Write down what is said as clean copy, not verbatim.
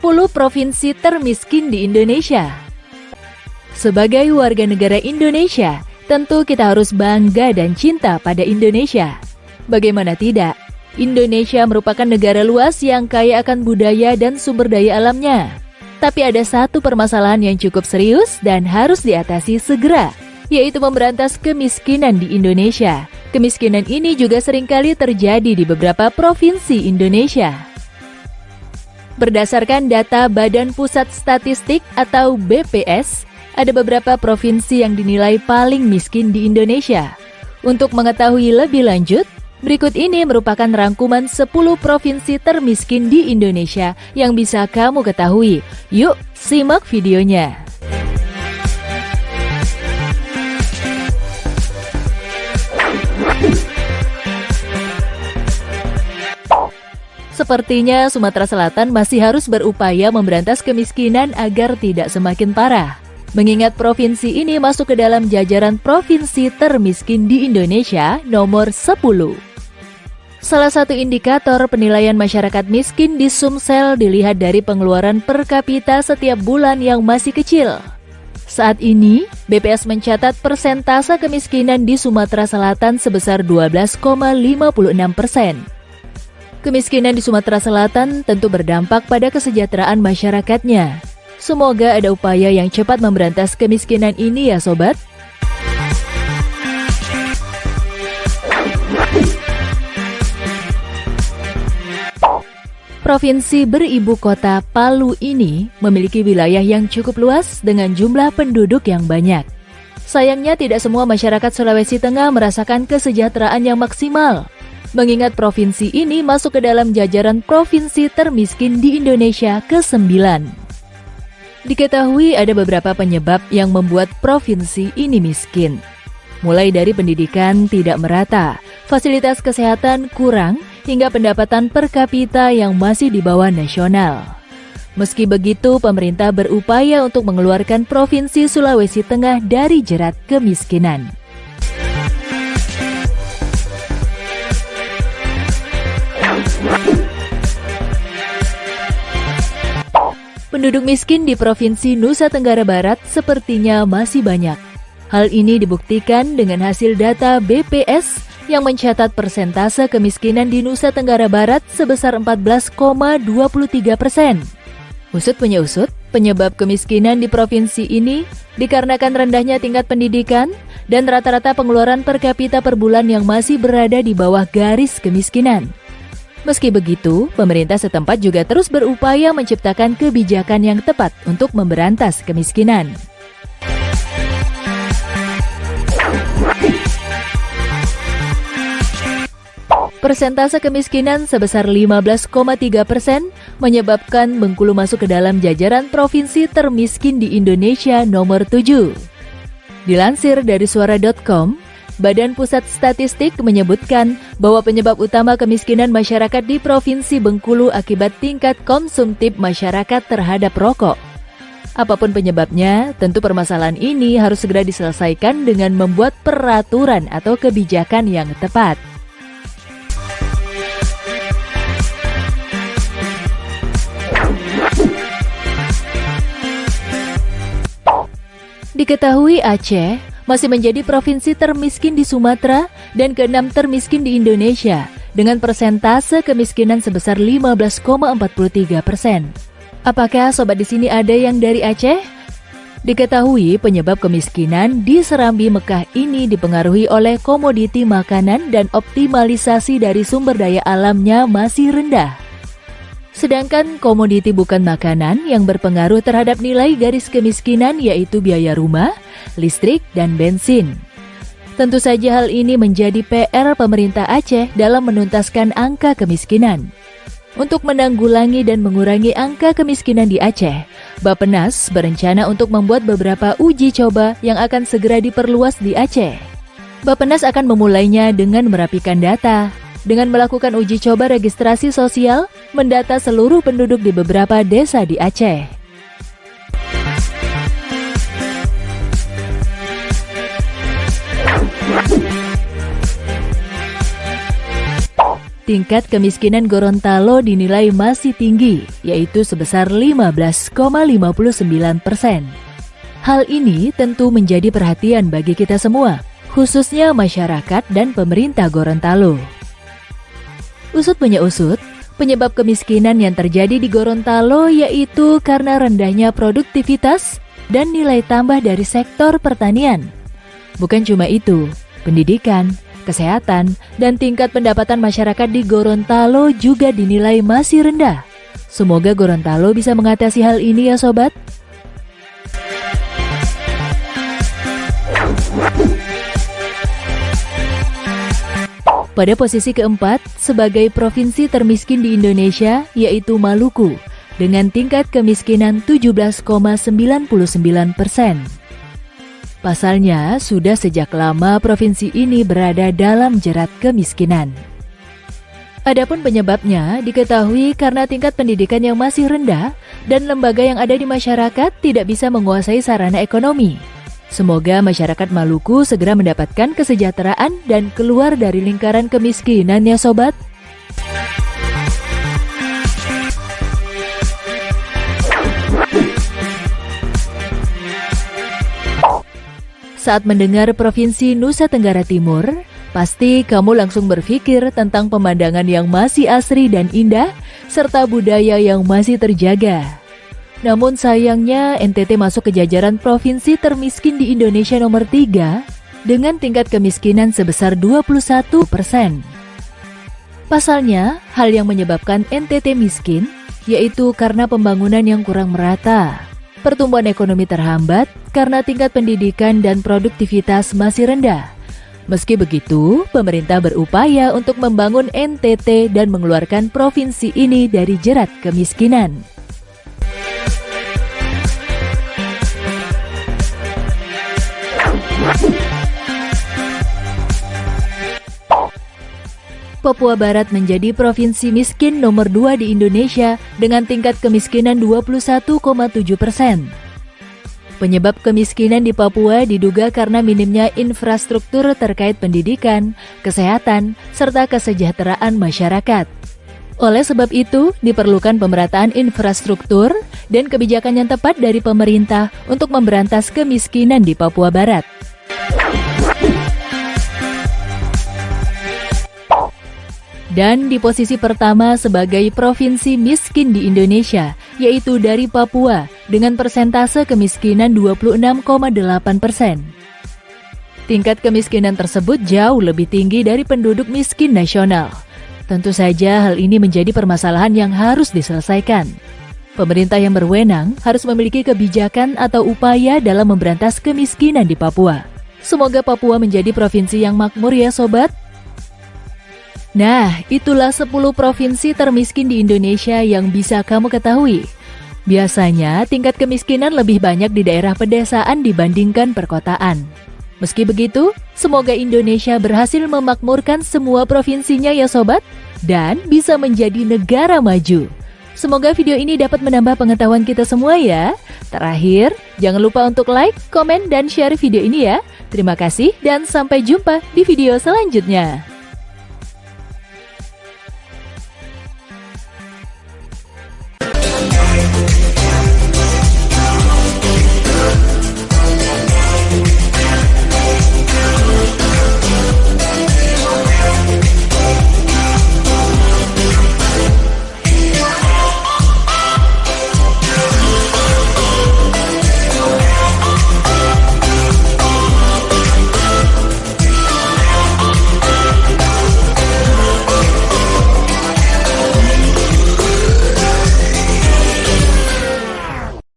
10 provinsi termiskin di Indonesia. Sebagai warga negara Indonesia, tentu kita harus bangga dan cinta pada Indonesia. Bagaimana tidak? Indonesia merupakan negara luas yang kaya akan budaya dan sumber daya alamnya. Tapi ada satu permasalahan yang cukup serius dan harus diatasi segera, yaitu memberantas kemiskinan di Indonesia. Kemiskinan ini juga seringkali terjadi di beberapa provinsi Indonesia. Berdasarkan data Badan Pusat Statistik atau BPS, ada beberapa provinsi yang dinilai paling miskin di Indonesia. Untuk mengetahui lebih lanjut, berikut ini merupakan rangkuman 10 provinsi termiskin di Indonesia yang bisa kamu ketahui. Yuk, simak videonya. Sepertinya Sumatera Selatan masih harus berupaya memberantas kemiskinan agar tidak semakin parah. Mengingat provinsi ini masuk ke dalam jajaran provinsi termiskin di Indonesia nomor 10. Salah satu indikator penilaian masyarakat miskin di Sumsel dilihat dari pengeluaran per kapita setiap bulan yang masih kecil. Saat ini, BPS mencatat persentase kemiskinan di Sumatera Selatan sebesar 12,56%. Kemiskinan di Sumatera Selatan tentu berdampak pada kesejahteraan masyarakatnya. Semoga ada upaya yang cepat memberantas kemiskinan ini ya sobat. Provinsi beribu kota Palu ini memiliki wilayah yang cukup luas dengan jumlah penduduk yang banyak. Sayangnya tidak semua masyarakat Sulawesi Tengah merasakan kesejahteraan yang maksimal. Mengingat provinsi ini masuk ke dalam jajaran provinsi termiskin di Indonesia ke-9. Diketahui ada beberapa penyebab yang membuat provinsi ini miskin. Mulai dari pendidikan tidak merata, fasilitas kesehatan kurang, hingga pendapatan per kapita yang masih di bawah nasional. Meski begitu, pemerintah berupaya untuk mengeluarkan provinsi Sulawesi Tengah dari jerat kemiskinan. Penduduk miskin di Provinsi Nusa Tenggara Barat sepertinya masih banyak. Hal ini dibuktikan dengan hasil data BPS yang mencatat persentase kemiskinan di Nusa Tenggara Barat sebesar 14,23%. Usut punya usut, penyebab kemiskinan di provinsi ini dikarenakan rendahnya tingkat pendidikan dan rata-rata pengeluaran per kapita per bulan yang masih berada di bawah garis kemiskinan. Meski begitu, pemerintah setempat juga terus berupaya menciptakan kebijakan yang tepat untuk memberantas kemiskinan. Persentase kemiskinan sebesar 15,3% menyebabkan Bengkulu masuk ke dalam jajaran provinsi termiskin di Indonesia nomor 7. Dilansir dari suara.com, Badan Pusat Statistik menyebutkan bahwa penyebab utama kemiskinan masyarakat di Provinsi Bengkulu akibat tingkat konsumtif masyarakat terhadap rokok. Apapun penyebabnya, tentu permasalahan ini harus segera diselesaikan dengan membuat peraturan atau kebijakan yang tepat. Diketahui Aceh masih menjadi provinsi termiskin di Sumatera dan ke-6 termiskin di Indonesia dengan persentase kemiskinan sebesar 15,43%. Apakah sobat di sini ada yang dari Aceh? Diketahui penyebab kemiskinan di Serambi Mekah ini dipengaruhi oleh komoditi makanan dan optimalisasi dari sumber daya alamnya masih rendah. Sedangkan komoditi bukan makanan yang berpengaruh terhadap nilai garis kemiskinan yaitu biaya rumah, listrik, dan bensin. Tentu saja hal ini menjadi PR pemerintah Aceh dalam menuntaskan angka kemiskinan. Untuk menanggulangi dan mengurangi angka kemiskinan di Aceh, Bappenas berencana untuk membuat beberapa uji coba yang akan segera diperluas di Aceh. Bappenas akan memulainya dengan merapikan data, dengan melakukan uji coba registrasi sosial, mendata seluruh penduduk di beberapa desa di Aceh. tingkat kemiskinan Gorontalo dinilai masih tinggi, yaitu sebesar 15,59%. Hal ini tentu menjadi perhatian bagi kita semua, khususnya masyarakat dan pemerintah Gorontalo. Usut punya usut, penyebab kemiskinan yang terjadi di Gorontalo yaitu karena rendahnya produktivitas dan nilai tambah dari sektor pertanian. Bukan cuma itu, pendidikan, kesehatan, dan tingkat pendapatan masyarakat di Gorontalo juga dinilai masih rendah. Semoga Gorontalo bisa mengatasi hal ini ya sobat. Pada posisi keempat, sebagai provinsi termiskin di Indonesia, yaitu Maluku, dengan tingkat kemiskinan 17,99%. Pasalnya, sudah sejak lama provinsi ini berada dalam jerat kemiskinan. Adapun penyebabnya diketahui karena tingkat pendidikan yang masih rendah dan lembaga yang ada di masyarakat tidak bisa menguasai sarana ekonomi. Semoga masyarakat Maluku segera mendapatkan kesejahteraan dan keluar dari lingkaran kemiskinan ya sobat. Saat mendengar Provinsi Nusa Tenggara Timur, pasti kamu langsung berpikir tentang pemandangan yang masih asri dan indah, serta budaya yang masih terjaga. Namun sayangnya NTT masuk ke jajaran provinsi termiskin di Indonesia nomor 3 dengan tingkat kemiskinan sebesar 21%. Pasalnya, hal yang menyebabkan NTT miskin yaitu karena pembangunan yang kurang merata. Pertumbuhan ekonomi terhambat karena tingkat pendidikan dan produktivitas masih rendah. Meski begitu, pemerintah berupaya untuk membangun NTT dan mengeluarkan provinsi ini dari jerat kemiskinan. Papua Barat menjadi provinsi miskin nomor 2 di Indonesia dengan tingkat kemiskinan 21,7%. Penyebab kemiskinan di Papua diduga karena minimnya infrastruktur terkait pendidikan, kesehatan, serta kesejahteraan masyarakat. Oleh sebab itu, diperlukan pemerataan infrastruktur dan kebijakan yang tepat dari pemerintah untuk memberantas kemiskinan di Papua Barat. Dan di posisi pertama sebagai provinsi miskin di Indonesia, yaitu dari Papua dengan persentase kemiskinan 26,8%. Tingkat kemiskinan tersebut jauh lebih tinggi dari penduduk miskin nasional. Tentu saja hal ini menjadi permasalahan yang harus diselesaikan. Pemerintah yang berwenang harus memiliki kebijakan atau upaya dalam memberantas kemiskinan di Papua. Semoga Papua menjadi provinsi yang makmur ya sobat. Nah, itulah 10 provinsi termiskin di Indonesia yang bisa kamu ketahui. Biasanya, tingkat kemiskinan lebih banyak di daerah pedesaan dibandingkan perkotaan. Meski begitu, semoga Indonesia berhasil memakmurkan semua provinsinya ya sobat, dan bisa menjadi negara maju. Semoga video ini dapat menambah pengetahuan kita semua ya. Terakhir, jangan lupa untuk like, komen, dan share video ini ya. Terima kasih dan sampai jumpa di video selanjutnya.